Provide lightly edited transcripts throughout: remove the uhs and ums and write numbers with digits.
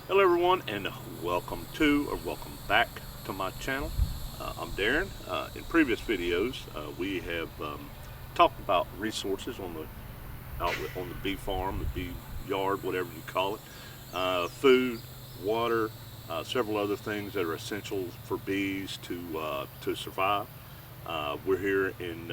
Hello everyone, and welcome back to my channel. I'm Darren. In previous videos, we have talked about resources on the bee farm, the bee yard, whatever you call it. Food, water, several other things that are essential for bees to survive. We're here in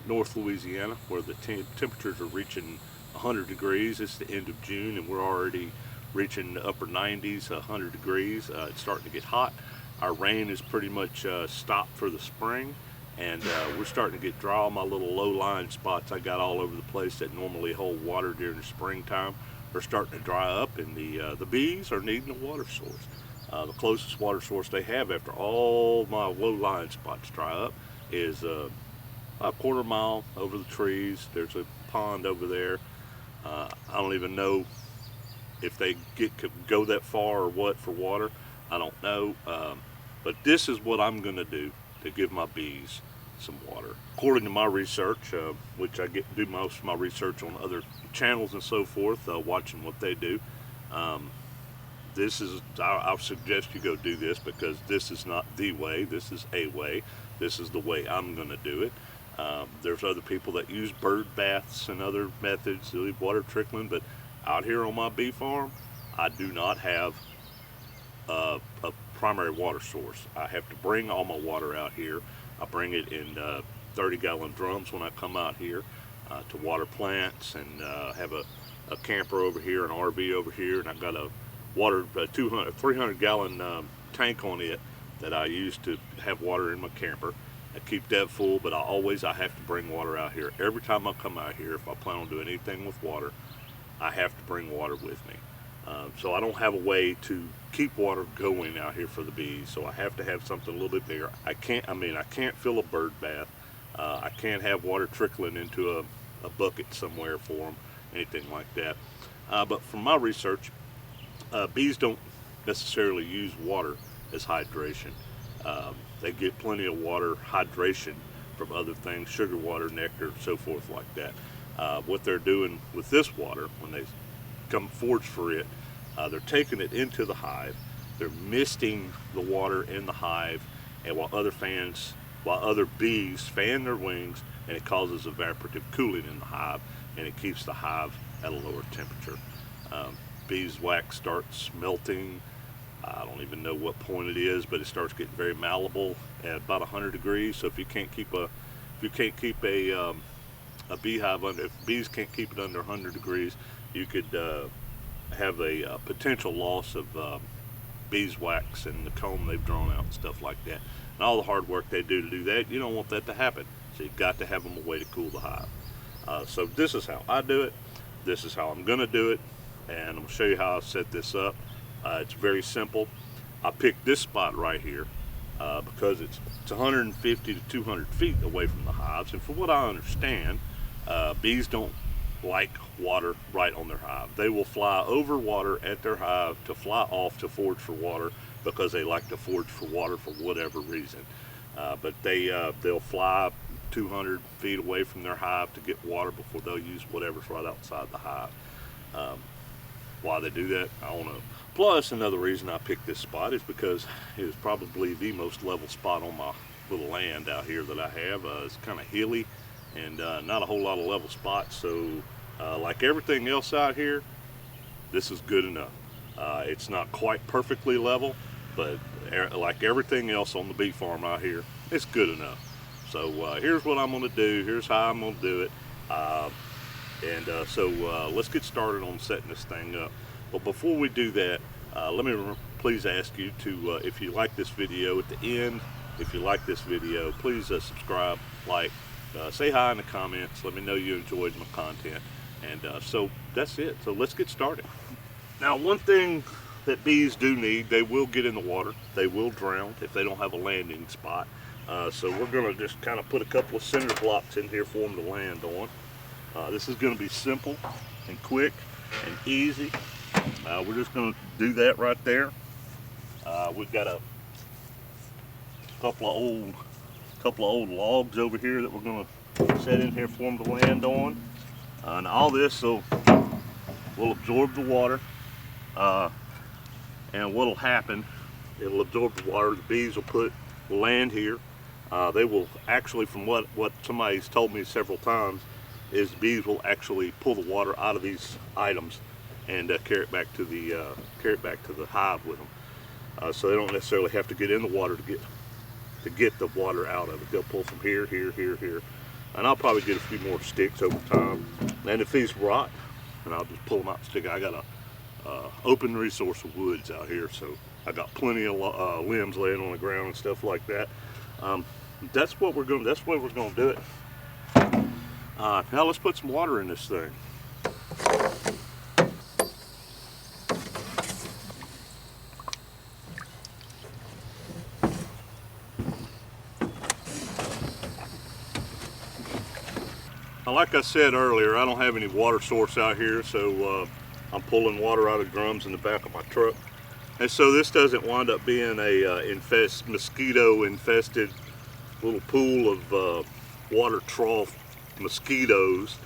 North Louisiana, where the temperatures are reaching 100 degrees. It's the end of June, and we're already reaching the upper 90s, 100 degrees. It's starting to get hot. Our rain is pretty much stopped for the spring, and we're starting to get dry. All my little low-lying spots I got all over the place that normally hold water during the springtime are starting to dry up, and the bees are needing a water source. The closest water source they have after all my low-lying spots dry up is a quarter mile over the trees. There's a pond over there. I don't even know if they could go that far or what for water. I don't know, but this is what I'm going to do to give my bees some water. According to my research, which I do most of my research on other channels and so forth, watching what they do. I'll suggest you go do this, because this is not the way. This is a way. This is the way I'm going to do it. There's other people that use bird baths and other methods to leave water trickling, but out here on my bee farm, I do not have a primary water source. I have to bring all my water out here. I bring it in 30-gallon drums when I come out here to water plants, and have a camper over here, an RV over here, and I've got a 300-gallon tank on it that I use to have water in my camper. I keep that full, but I have to bring water out here. Every time I come out here, if I plan on doing anything with water, I have to bring water with me. So I don't have a way to keep water going out here for the bees, so I have to have something a little bit bigger. I can't fill a bird bath. I can't have water trickling into a bucket somewhere for them, anything like that. But from my research, bees don't necessarily use water as hydration. They get plenty of water hydration from other things, sugar water, nectar, so forth like that. What they're doing with this water, when they come forage for it, they're taking it into the hive. They're misting the water in the hive, and while other bees fan their wings, and it causes evaporative cooling in the hive, and it keeps the hive at a lower temperature. Beeswax starts melting. I don't even know what point it is, but it starts getting very malleable at about 100 degrees. So if you can't keep a beehive under, if bees can't keep it under 100 degrees, you could have a potential loss of beeswax and the comb they've drawn out and stuff like that. And all the hard work they do to do that, you don't want that to happen. So you've got to have them a way to cool the hive. So this is how I do it. This is how I'm going to do it, and I'm going to show you how I set this up. It's very simple. I picked this spot right here because it's 150 to 200 feet away from the hives, and from what I understand, bees don't like water right on their hive. They will fly over water at their hive to fly off to forage for water, because they like to forage for water for whatever reason. But they'll fly 200 feet away from their hive to get water before they'll use whatever's right outside the hive. Why they do that, I don't know. Plus, another reason I picked this spot is because it is probably the most level spot on my little land out here that I have. It's kind of hilly, and not a whole lot of level spots. So like everything else out here, this is good enough. It's not quite perfectly level, but like everything else on the bee farm out here, it's good enough. So here's what I'm going to do. Here's how I'm going to do it. So let's get started on setting this thing up. But before we do that, let me please ask you to, if you like this video, at the end, if you like this video, please subscribe, like, say hi in the comments. Let me know you enjoyed my content. And so that's it. So let's get started. Now, one thing that bees do need, they will get in the water. They will drown if they don't have a landing spot. So we're going to just kind of put a couple of cinder blocks in here for them to land on. This is going to be simple and quick and easy. We're just going to do that right there. We've got a couple of old logs over here that we're going to set in here for them to land on. And all this will absorb the water and what'll happen, it'll absorb the water. The bees will land here. They will actually, from what somebody's told me several times, is the bees will actually pull the water out of these items and carry it back to the hive with them. So they don't necessarily have to get in the water to get the water out of it. They'll pull from here, here, here, here, and I'll probably get a few more sticks over time. And if these rot, and I'll just pull them out the stick. I got a open resource of woods out here, so I got plenty of limbs laying on the ground and stuff like that. That's what we're going. That's the way we're going to do it. Now let's put some water in this thing. Now, like I said earlier, I don't have any water source out here, so I'm pulling water out of drums in the back of my truck. And so this doesn't wind up being a mosquito-infested little pool of water trough mosquitoes.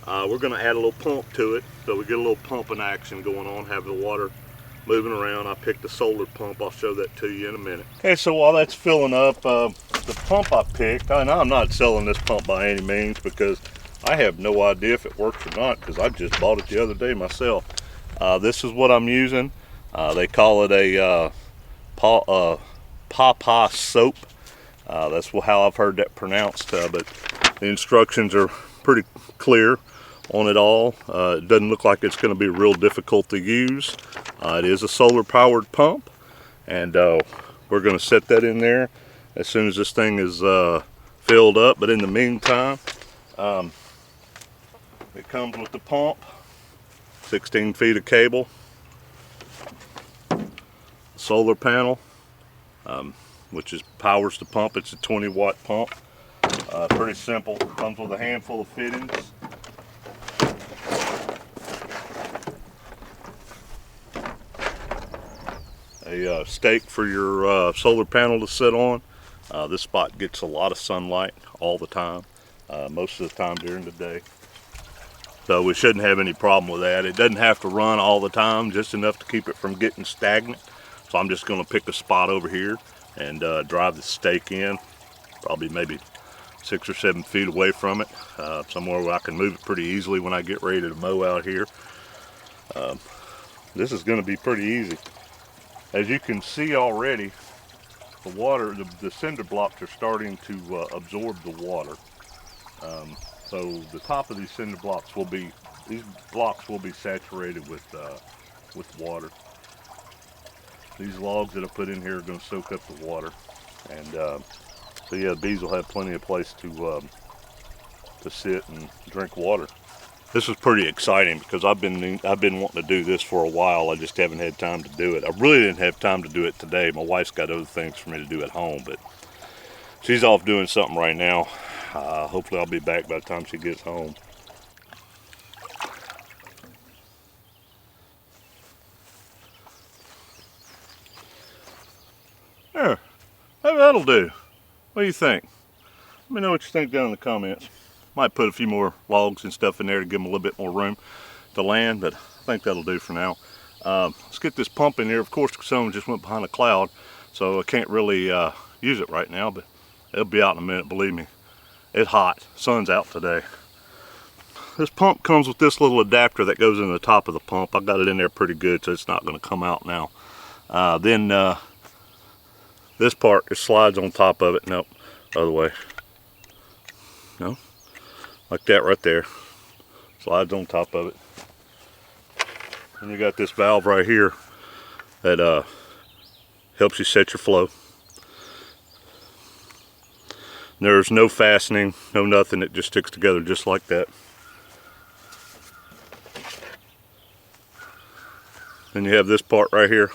We're going to add a little pump to it, so we get a little pumping action going on, have the water moving around. I picked a solar pump. I'll show that to you in a minute. Okay, so while that's filling up, the pump I picked, and I'm not selling this pump by any means because I have no idea if it works or not, because I just bought it the other day myself. This is what I'm using. They call it a PoPo soap. That's how I've heard that pronounced, but the instructions are pretty clear on it all. It doesn't look like it's going to be real difficult to use. It is a solar powered pump, and we're going to set that in there as soon as this thing is filled up. But in the meantime, it comes with the pump, 16 feet of cable, solar panel, which powers the pump. It's a 20-watt pump. Pretty simple. Comes with a handful of fittings. A stake for your solar panel to sit on. This spot gets a lot of sunlight all the time, most of the time during the day. So we shouldn't have any problem with that. It doesn't have to run all the time, just enough to keep it from getting stagnant. So I'm just going to pick a spot over here and drive the stake in, probably maybe 6 or 7 feet away from it, somewhere where I can move it pretty easily when I get ready to mow out here. This is going to be pretty easy. As you can see already, the water, the cinder blocks are starting to absorb the water. So the top of these cinder blocks will be saturated with water. These logs that I put in here are going to soak up the water, and so yeah, the bees will have plenty of place to sit and drink water. This is pretty exciting because I've been wanting to do this for a while. I just haven't had time to do it. I really didn't have time to do it today. My wife's got other things for me to do at home, but she's off doing something right now. Hopefully I'll be back by the time she gets home. There, maybe that'll do. What do you think? Let me know what you think down in the comments. Might put a few more logs and stuff in there to give them a little bit more room to land, but I think that'll do for now. Let's get this pump in here. Of course, the sun just went behind a cloud, so I can't really use it right now, but it'll be out in a minute, believe me. It's hot. Sun's out today. This pump comes with this little adapter that goes in the top of the pump. I got it in there pretty good, so it's not going to come out now. Then this part just slides on top of it. Nope, other way. No, like that right there. Slides on top of it. And you got this valve right here that helps you set your flow. There's no fastening, no nothing. It just sticks together just like that. Then you have this part right here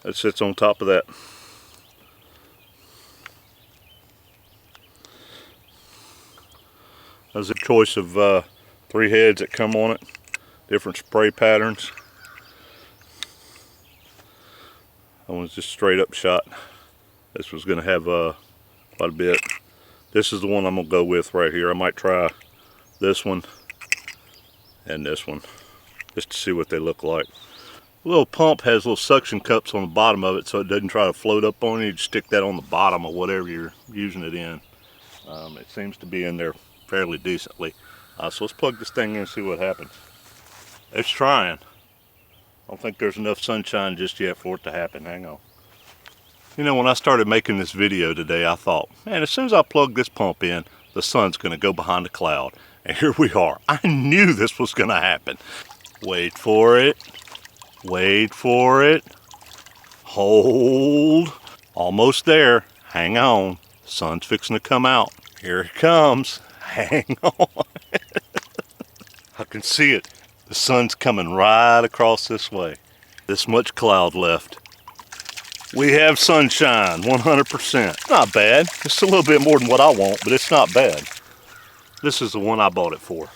that sits on top of that. There's a choice of 3 heads that come on it, different spray patterns. That one's just straight up shot. This was going to have quite a bit. This is the one I'm going to go with right here. I might try this one and this one just to see what they look like. little pump has little suction cups on the bottom of it so it doesn't try to float up on you. You just stick that on the bottom of whatever you're using it in. It seems to be in there fairly decently. So let's plug this thing in and see what happens. It's trying. I don't think there's enough sunshine just yet for it to happen. Hang on. You know, when I started making this video today, I thought, man, as soon as I plug this pump in, the sun's going to go behind the cloud. And here we are. I knew this was going to happen. Wait for it. Wait for it. Hold. Almost there. Hang on. The sun's fixing to come out. Here it comes. Hang on. I can see it. The sun's coming right across this way. This much cloud left. We have sunshine, 100%. Not bad. It's a little bit more than what I want, but it's not bad. This is the one I bought it for.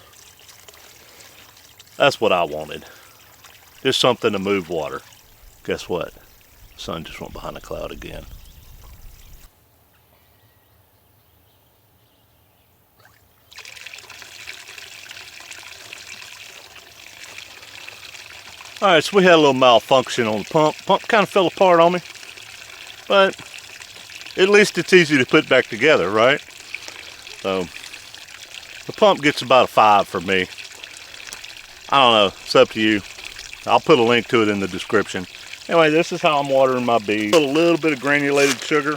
That's what I wanted. Just something to move water. Guess what? The sun just went behind the cloud again. Alright, so we had a little malfunction on the pump. Pump kind of fell apart on me. But at least it's easy to put back together, right? So the pump gets about a 5 for me. I don't know, it's up to you. I'll put a link to it in the description. Anyway, this is how I'm watering my bees. Put a little bit of granulated sugar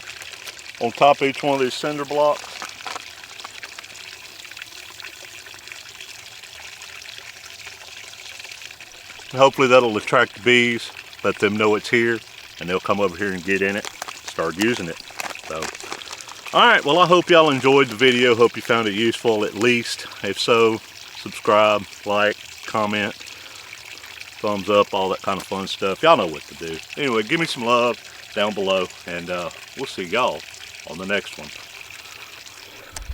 on top of each one of these cinder blocks. And hopefully that'll attract the bees, let them know it's here, and they'll come over here and get in it, start using it. So, alright, well I hope y'all enjoyed the video. Hope you found it useful at least. If so, subscribe, like, comment, thumbs up, all that kind of fun stuff. Y'all know what to do. Anyway, give me some love down below, and we'll see y'all on the next one.